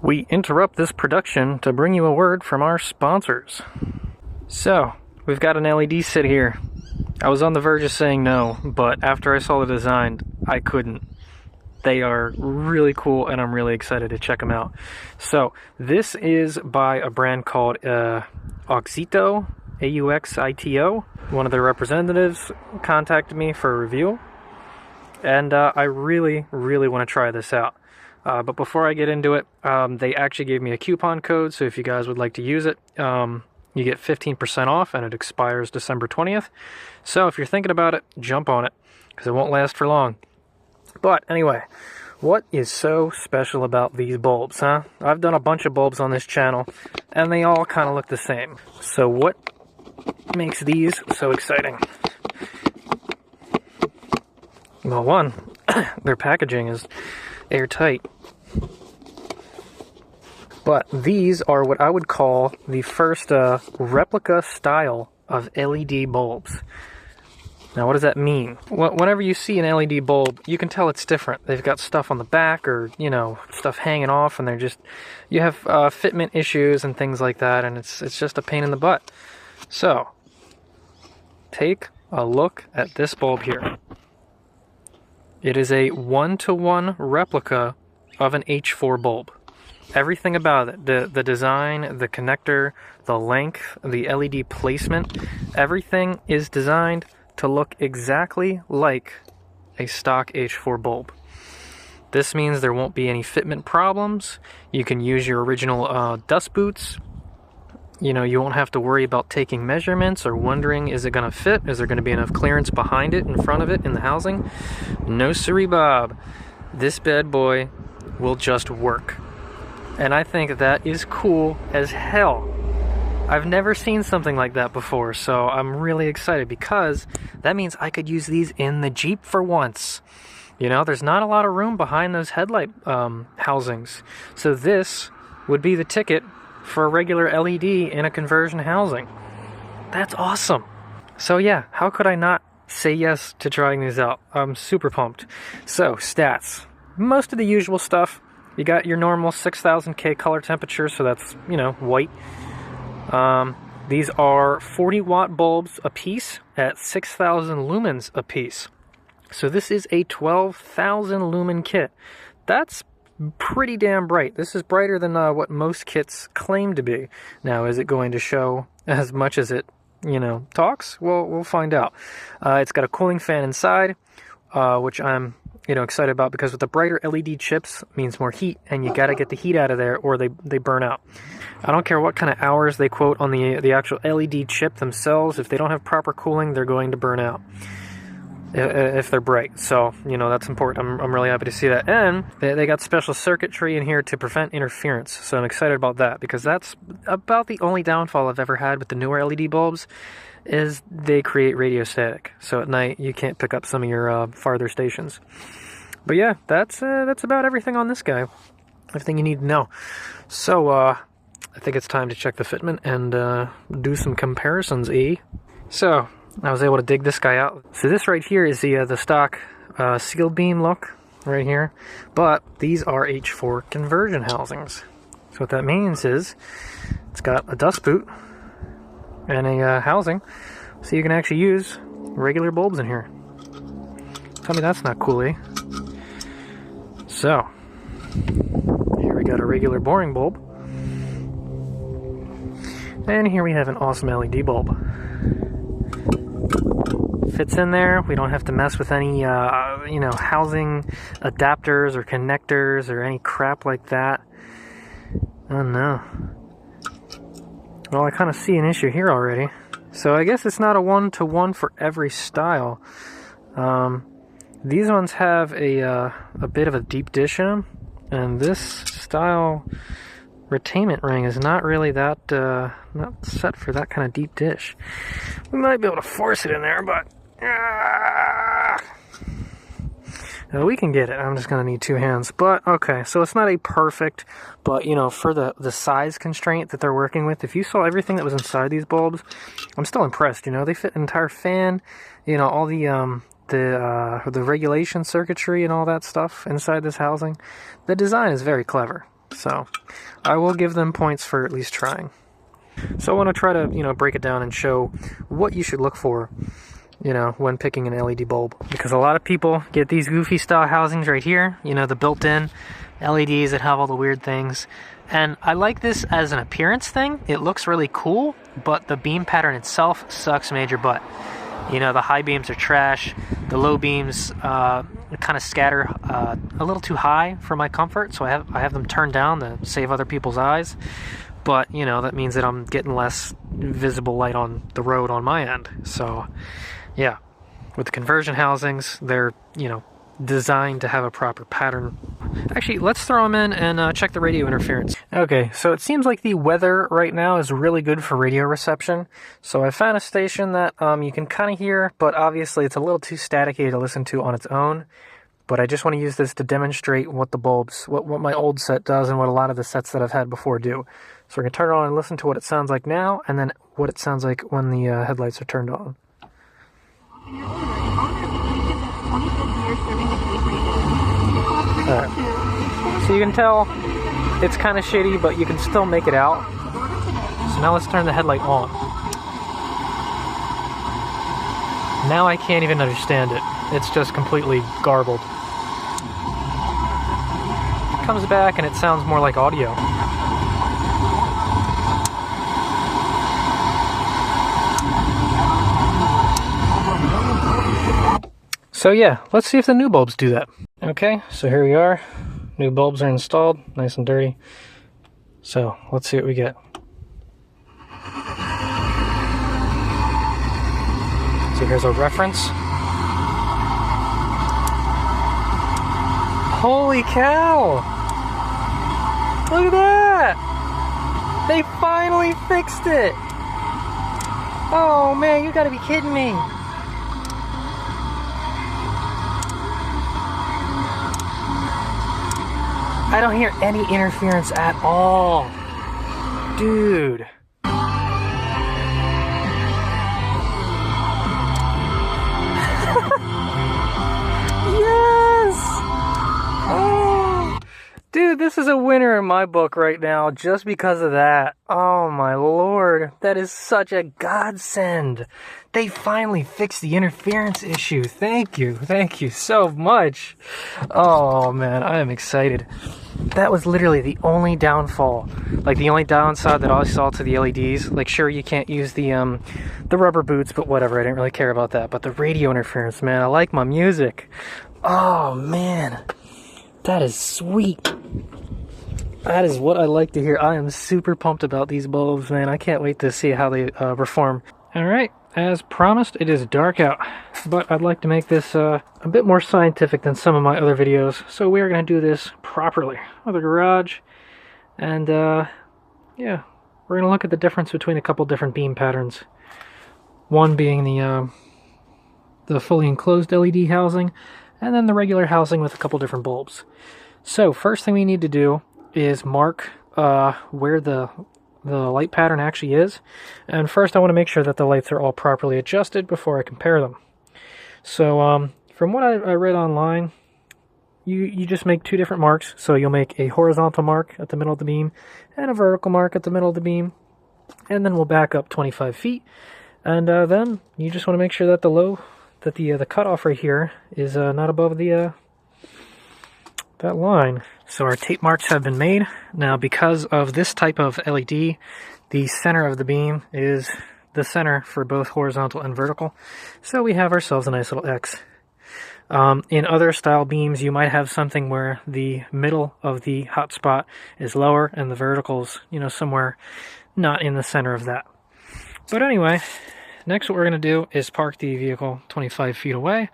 We interrupt this production to bring you a word from our sponsors. So, we've got an LED sit here. I was on the verge of saying no, but after I saw the design, I couldn't. They are really cool, and I'm really excited to check them out. So, this is by a brand called Auxito, Auxito. One of their representatives contacted me for a review, and I really want to try this out. But before I get into it, they actually gave me a coupon code, so if you guys would like to use it, you get 15% off, and it expires December 20th. So if you're thinking about it, jump on it, because it won't last for long. But anyway, what is so special about these bulbs, huh? I've done a bunch of bulbs on this channel, and they all kind of look the same. So what makes these so exciting? Well, one, their packaging is airtight. But these are what I would call the first replica style of LED bulbs. Now, what does that mean? Well, whenever you see an LED bulb, you can tell it's different. They've got stuff on the back, or, you know, stuff hanging off, and they're just, you have fitment issues and things like that, and it's just a pain in the butt. So, take a look at this bulb here. It is a 1-to-1 replica of an H4 bulb. Everything about it, the design, the connector, the length, the LED placement, everything is designed to look exactly like a stock H4 bulb. This means there won't be any fitment problems. You can use your original dust boots. You know, you won't have to worry about taking measurements or wondering, is it going to fit? Is there going to be enough clearance behind it, in front of it, in the housing? No siree, Bob. This bad boy will just work. And I think that is cool as hell. I've never seen something like that before, so I'm really excited, because that means I could use these in the Jeep for once. You know, there's not a lot of room behind those headlight housings. So this would be the ticket for a regular LED in a conversion housing. That's awesome. So yeah, how could I not say yes to trying these out? I'm super pumped. So, stats. Most of the usual stuff. You got your normal 6000 K color temperature, so that's, you know, white. These are 40 watt bulbs a piece at 6,000 lumens a piece. So this is a 12,000 lumen kit. That's pretty damn bright. This is brighter than what most kits claim to be. Now, is it going to show as much as it, you know, talks? Well, we'll find out. It's got a cooling fan inside, which I'm, you know, excited about, because with the brighter LED chips means more heat, and you got to get the heat out of there or they burn out. I don't care what kind of hours they quote on the actual LED chip themselves. If they don't have proper cooling, they're going to burn out if they're bright. So, you know, that's important. I'm really happy to see that. And they got special circuitry in here to prevent interference. So I'm excited about that, because that's about the only downfall I've ever had with the newer LED bulbs, is they create radio static. So at night you can't pick up some of your farther stations. But yeah, that's about everything on this guy. Everything you need to know. So I think it's time to check the fitment and do some comparisons, So I was able to dig this guy out. So this right here is the stock seal beam look right here, but these are H4 conversion housings. So what that means is it's got a dust boot and a housing, so you can actually use regular bulbs in here. Tell me that's not cool, eh? So here we got a regular boring bulb, and here we have an awesome LED bulb. Fits in there. We don't have to mess with any, you know, housing adapters or connectors or any crap like that. Oh no. Well, I kind of see an issue here already. So I guess it's not a 1-to-1 for every style. These ones have a bit of a deep dish in them, and this style retainment ring is not really that, not set for that kind of deep dish. We might be able to force it in there, but we can get it. I'm just going to need two hands. But, okay, so it's not a perfect, but, you know, for the size constraint that they're working with, if you saw everything that was inside these bulbs, I'm still impressed, you know. They fit an entire fan, you know, all the regulation circuitry and all that stuff inside this housing. The design is very clever. So I will give them points for at least trying. So I want to try to, break it down and show what you should look for, when picking an LED bulb. Because a lot of people get these goofy style housings right here, the built-in LEDs that have all the weird things. And I like this as an appearance thing. It looks really cool, but the beam pattern itself sucks major butt. The high beams are trash. The low beams kind of scatter a little too high for my comfort, so I have them turned down to save other people's eyes. But, that means that I'm getting less visible light on the road on my end. So, yeah, with the conversion housings, they're, designed to have a proper pattern. Actually, let's throw them in and check the radio interference. Okay, so it seems like the weather right now is really good for radio reception. So I found a station that you can kind of hear, but obviously it's a little too staticky to listen to on its own. But I just want to use this to demonstrate what the bulbs, what my old set does and what a lot of the sets that I've had before do. So we're going to turn it on and listen to what it sounds like now, and then what it sounds like when the headlights are turned on. Alright, so you can tell it's kind of shitty, but you can still make it out. So now let's turn the headlight on. Now I can't even understand it. It's just completely garbled. It comes back and it sounds more like audio. So yeah, let's see if the new bulbs do that. Okay, so here we are. New bulbs are installed, nice and dirty. So let's see what we get. So here's a reference. Holy cow! Look at that! They finally fixed it! Oh man, you gotta be kidding me! I don't hear any interference at all. Dude. Yes! Oh. Dude, this is a winner in my book right now just because of that. Oh my lord. That is such a godsend. They finally fixed the interference issue. Thank you so much. Oh man, I am excited. That was literally the only downfall. Like the only downside that I saw to the LEDs. Like sure you can't use the rubber boots, but whatever, I didn't really care about that. But the radio interference, man, I like my music. Oh man. That is sweet. That is what I like to hear. I am super pumped about these bulbs, man. I can't wait to see how they perform. Alright, as promised, it is dark out. But I'd like to make this a bit more scientific than some of my other videos. So we are going to do this properly with a garage. And yeah, we're going to look at the difference between a couple different beam patterns. One being the fully enclosed LED housing, and then the regular housing with a couple different bulbs. So first thing we need to do is mark where the light pattern actually is. And first I want to make sure that the lights are all properly adjusted before I compare them. So from what I read online, you just make two different marks. So you'll make a horizontal mark at the middle of the beam and a vertical mark at the middle of the beam. And then we'll back up 25 feet. And then you just want to make sure that the cutoff right here is not above the that line. So our tape marks have been made. Now because of this type of LED, the center of the beam is the center for both horizontal and vertical. So we have ourselves a nice little X. In other style beams, you might have something where the middle of the hot spot is lower and the vertical's, somewhere not in the center of that. But anyway, next what we're going to do is park the vehicle 25 feet away.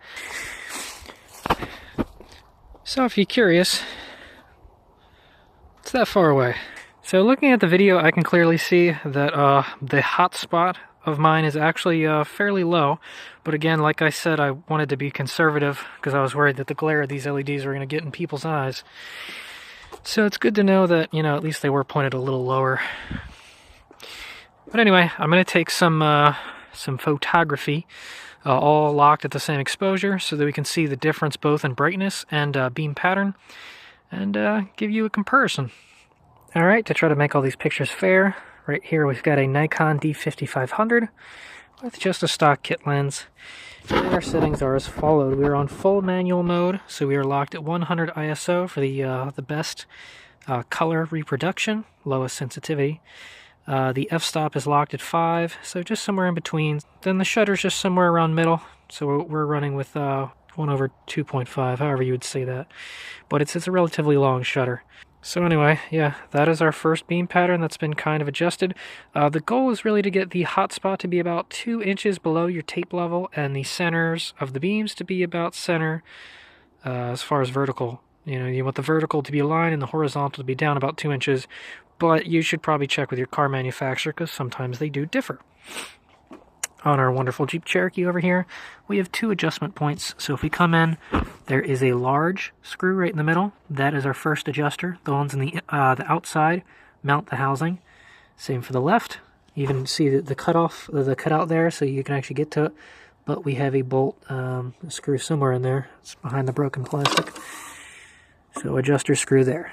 So if you're curious, it's that far away. So looking at the video, I can clearly see that the hot spot of mine is actually fairly low. But again, like I said, I wanted to be conservative because I was worried that the glare of these LEDs were going to get in people's eyes. So it's good to know that, at least they were pointed a little lower. But anyway, I'm going to take some photography, all locked at the same exposure so that we can see the difference both in brightness and beam pattern, and give you a comparison. Alright, to try to make all these pictures fair, right here we've got a Nikon D5500 with just a stock kit lens. And our settings are as followed. We are on full manual mode, so we are locked at 100 ISO for the best color reproduction, lowest sensitivity. The f-stop is locked at 5, so just somewhere in between. Then the shutter's just somewhere around middle, so we're running with 1/2.5, however you would say that. But it's a relatively long shutter. So anyway, yeah, that is our first beam pattern that's been kind of adjusted. The goal is really to get the hot spot to be about 2 inches below your tape level, and the centers of the beams to be about center as far as vertical. You know, you want the vertical to be aligned and the horizontal to be down about 2 inches, but you should probably check with your car manufacturer because sometimes they do differ. On our wonderful Jeep Cherokee over here, we have 2 adjustment points. So if we come in, there is a large screw right in the middle. That is our first adjuster. The ones on the outside mount the housing. Same for the left. You can see the cutout there, so you can actually get to it. But we have a bolt screw somewhere in there. It's behind the broken plastic. So adjuster screw there.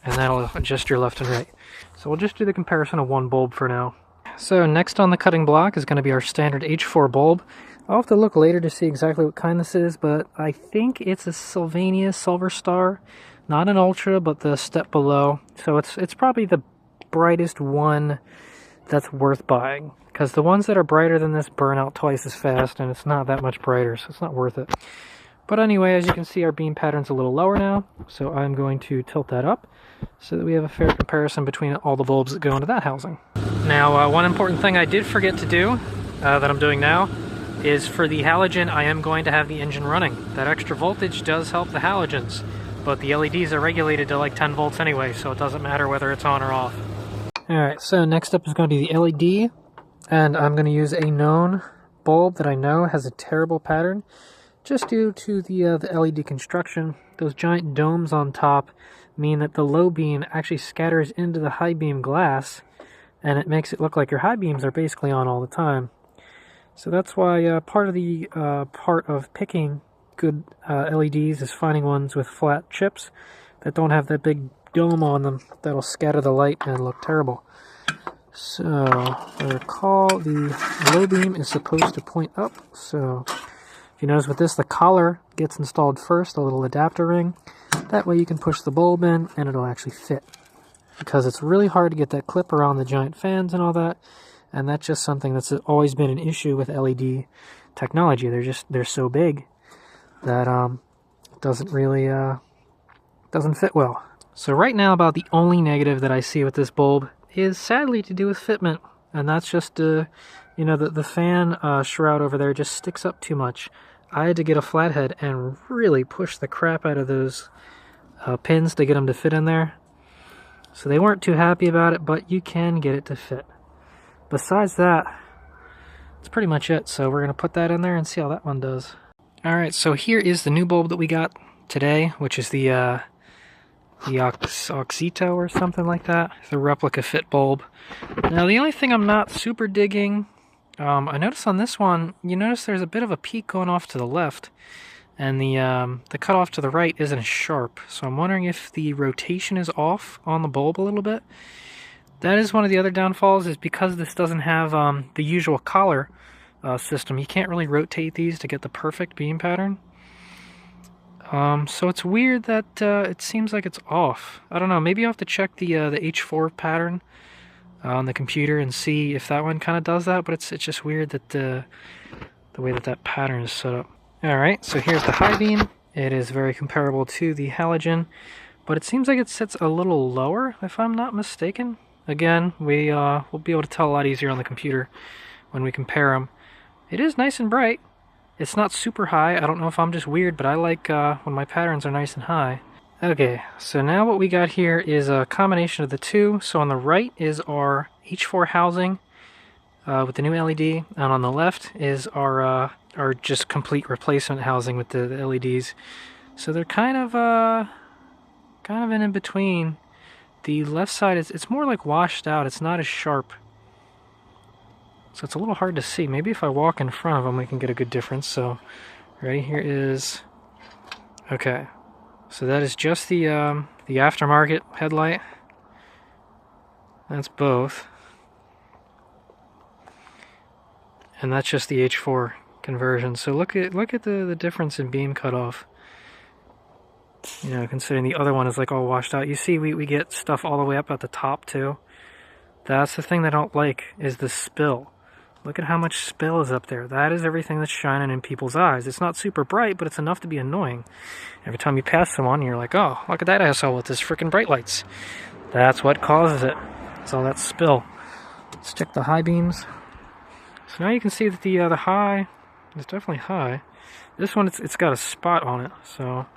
And that'll adjust your left and right. So we'll just do the comparison of one bulb for now. So next on the cutting block is going to be our standard H4 bulb. I'll have to look later to see exactly what kind this is, but I think it's a Sylvania Silver Star. Not an Ultra, but the step below. So it's probably the brightest one that's worth buying. Because the ones that are brighter than this burn out twice as fast, and it's not that much brighter, so it's not worth it. But anyway, as you can see, our beam pattern's a little lower now, so I'm going to tilt that up so that we have a fair comparison between all the bulbs that go into that housing. Now, one important thing I did forget to do, that I'm doing now, is for the halogen, I am going to have the engine running. That extra voltage does help the halogens, but the LEDs are regulated to like 10 volts anyway, so it doesn't matter whether it's on or off. Alright, so next up is going to be the LED, and I'm going to use a known bulb that I know has a terrible pattern, just due to the LED construction. Those giant domes on top mean that the low beam actually scatters into the high beam glass, and it makes it look like your high beams are basically on all the time. So that's why part of picking good LEDs is finding ones with flat chips that don't have that big dome on them that'll scatter the light and look terrible. So I recall the low beam is supposed to point up, so if you notice with this, the collar gets installed first, a little adapter ring. That way you can push the bulb in and it'll actually fit. Because it's really hard to get that clip around the giant fans and all that. And that's just something that's always been an issue with LED technology. They're so big that doesn't really doesn't fit well. So right now, about the only negative that I see with this bulb is sadly to do with fitment, and that's just you know, the fan shroud over there just sticks up too much. I had to get a flathead and really push the crap out of those pins to get them to fit in there. So they weren't too happy about it, but you can get it to fit. Besides that, that's pretty much it. So we're going to put that in there and see how that one does. Alright, so here is the new bulb that we got today, which is the Auxito or something like that. The Replica fit bulb. Now the only thing I'm not super digging, I noticed on this one, you notice there's a bit of a peak going off to the left, and the cutoff to the right isn't as sharp. So I'm wondering if the rotation is off on the bulb a little bit. That is one of the other downfalls, is because this doesn't have the usual collar system. You can't really rotate these to get the perfect beam pattern. So it's weird that it seems like it's off. I don't know, maybe I'll have to check the H4 pattern on the computer and see if that one kind of does that, but it's just weird that the way that pattern is set up. Alright, so here's the high beam. It is very comparable to the halogen, but it seems like it sits a little lower, if I'm not mistaken. Again, we'll be able to tell a lot easier on the computer when we compare them. It is nice and bright. It's not super high. I don't know if I'm just weird, but I like when my patterns are nice and high. Okay, so now what we got here is a combination of the two. So on the right is our H4 housing with the new LED, and on the left is our just complete replacement housing with the LEDs. So they're kind of in between. The left side it's more like washed out. It's not as sharp. So it's a little hard to see. Maybe if I walk in front of them, we can get a good difference. So, ready? Here is... Okay. So that is just the aftermarket headlight. That's both. And that's just the H4 conversion. So look at the difference in beam cutoff. You know, considering the other one is like all washed out. You see we get stuff all the way up at the top too. That's the thing that I don't like, is the spill. Look at how much spill is up there. That is everything that's shining in people's eyes. It's not super bright, but it's enough to be annoying. Every time you pass someone, you're like, oh, look at that asshole with his freaking bright lights. That's what causes it. It's all that spill. Let's check the high beams. So now you can see that the high is definitely high. This one, it's got a spot on it. So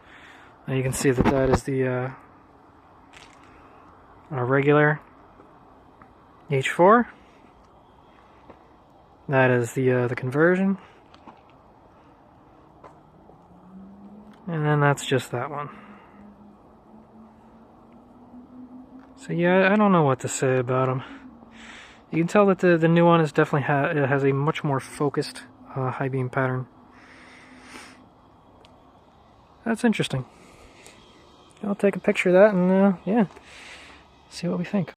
now you can see that that is the regular H4. That is the conversion. And then that's just that one. So yeah, I don't know what to say about them. You can tell that the new one is definitely it has a much more focused high beam pattern. That's interesting. I'll take a picture of that and yeah, see what we think.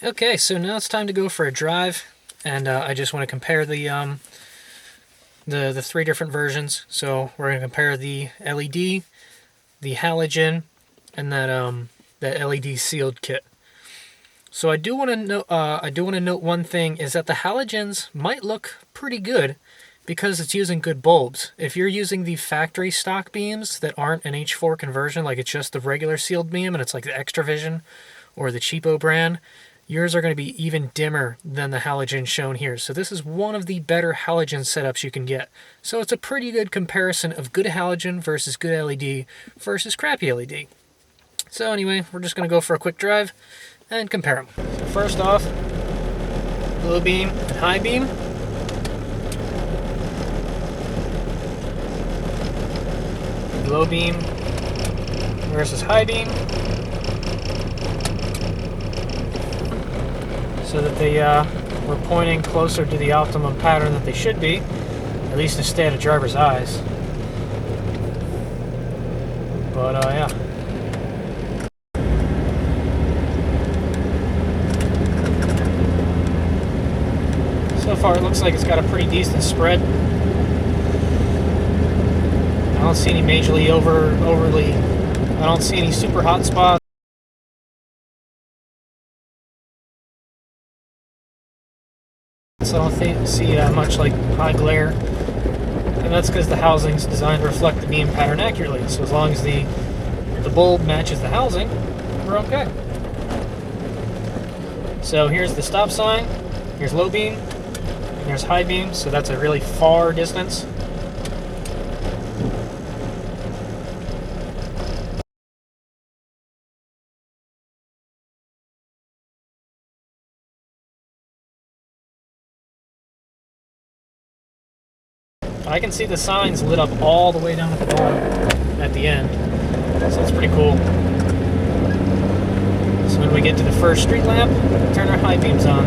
Okay, so now it's time to go for a drive, and I just want to compare the three different versions. So we're going to compare the LED, the halogen, and that LED sealed kit. So I do want to note one thing, is that the halogens might look pretty good because it's using good bulbs. If you're using the factory stock beams that aren't an H4 conversion, like it's just the regular sealed beam and it's like the Extra Vision or the cheapo brand, yours are going to be even dimmer than the halogen shown here. So this is one of the better halogen setups you can get. So it's a pretty good comparison of good halogen versus good LED versus crappy LED. So anyway, we're just going to go for a quick drive and compare them. So first off, low beam and high beam. Low beam versus high beam. So that they were pointing closer to the optimum pattern that they should be, at least to stay out of driver's eyes. But yeah. So far it looks like it's got a pretty decent spread. I don't see any majorly overly, I don't see any super hot spots. So I don't see much like high glare, and that's because the housing's designed to reflect the beam pattern accurately. So as long as the bulb matches the housing, we're okay. So here's the stop sign, here's low beam, and there's high beam, so that's a really far distance. I can see the signs lit up all the way down at the bottom at the end, so that's pretty cool. So when we get to the first street lamp, turn our high beams on.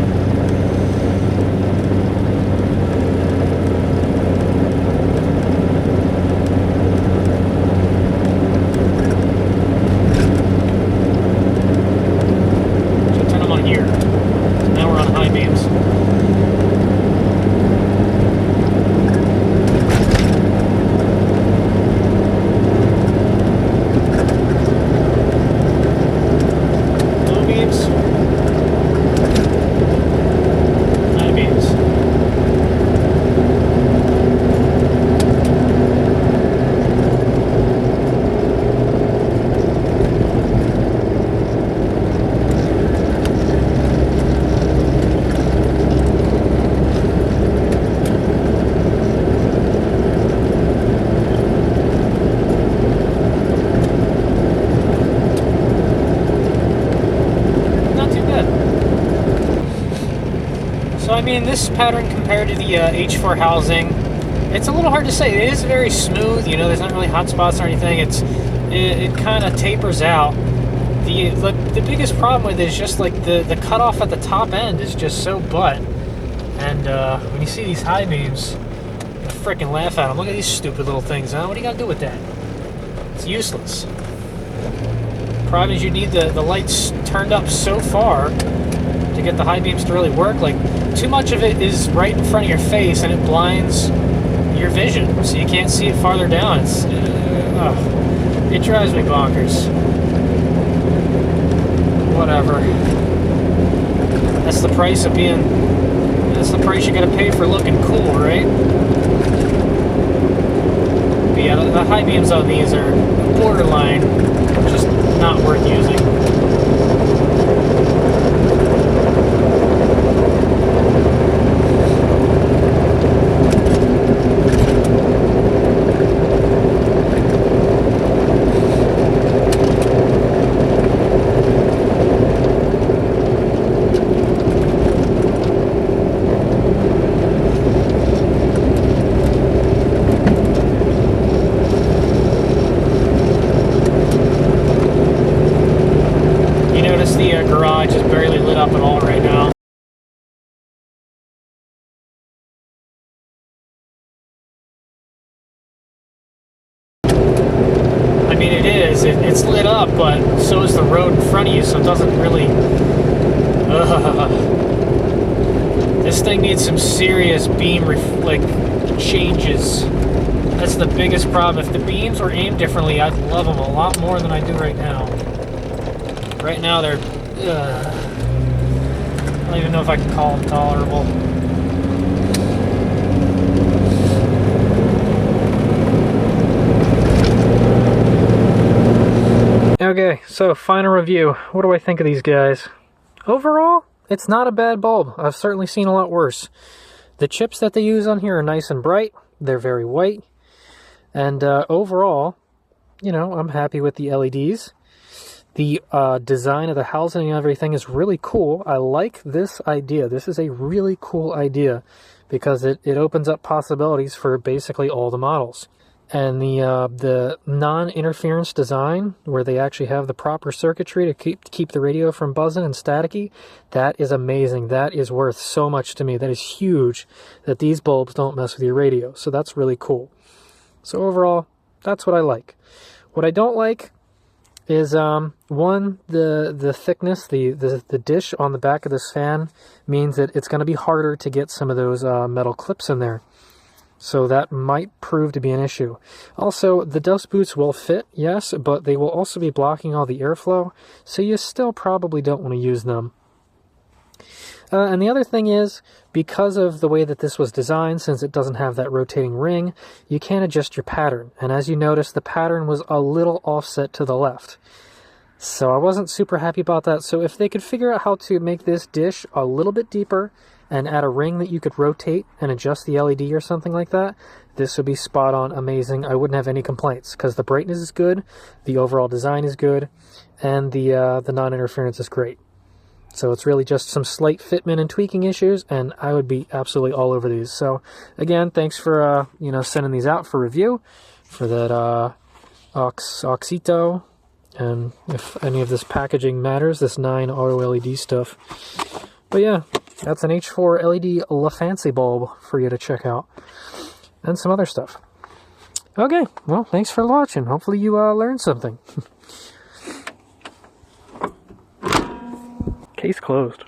So turn them on here. So now we're on high beams. I mean, this pattern compared to the H4 housing, it's a little hard to say. It is very smooth, you know, there's not really hot spots or anything. It kind of tapers out. The biggest problem with it is just like the cutoff at the top end is just so butt. And when you see these high beams, you freaking laugh at them. Look at these stupid little things, huh? What do you got to do with that? It's useless. Problem is you need the lights turned up so far to get the high beams to really work. Like, too much of it is right in front of your face and it blinds your vision, so you can't see it farther down. It drives me bonkers. Whatever. That's the price of being... That's the price you gotta pay for looking cool, right? But yeah, the high beams on these are borderline just not worth using. Garage is barely lit up at all right now. I mean, it is. It's lit up, but so is the road in front of you, so it doesn't really... This thing needs some serious beam changes. That's the biggest problem. If the beams were aimed differently, I'd love them a lot more than I do right now. Right now, they're... I don't even know if I can call them tolerable. Okay, so final review. What do I think of these guys? Overall, it's not a bad bulb. I've certainly seen a lot worse. The chips that they use on here are nice and bright. They're very white. And overall, you know, I'm happy with the LEDs. The design of the housing and everything is really cool. I like this idea. This is a really cool idea because it opens up possibilities for basically all the models. And the non-interference design, where they actually have the proper circuitry to keep the radio from buzzing and staticky, that is amazing. That is worth so much to me. That is huge that these bulbs don't mess with your radio. So that's really cool. So overall, that's what I like. What I don't like is one, the thickness, the dish on the back of this fan means that it's going to be harder to get some of those metal clips in there. So that might prove to be an issue. Also, the dust boots will fit, yes, but they will also be blocking all the airflow, so you still probably don't want to use them. And the other thing is, because of the way that this was designed, since it doesn't have that rotating ring, you can't adjust your pattern. And as you notice, the pattern was a little offset to the left. So I wasn't super happy about that. So if they could figure out how to make this dish a little bit deeper and add a ring that you could rotate and adjust the LED or something like that, this would be spot on, amazing. I wouldn't have any complaints because the brightness is good, the overall design is good, and the non-interference is great. So it's really just some slight fitment and tweaking issues, and I would be absolutely all over these. So again, thanks for sending these out for review for that Auxito, and if any of this packaging matters, this 9 auto LED stuff. But yeah, that's an H4 LED La Fancy bulb for you to check out, and some other stuff. Okay, well, thanks for watching. Hopefully you learned something. Case closed.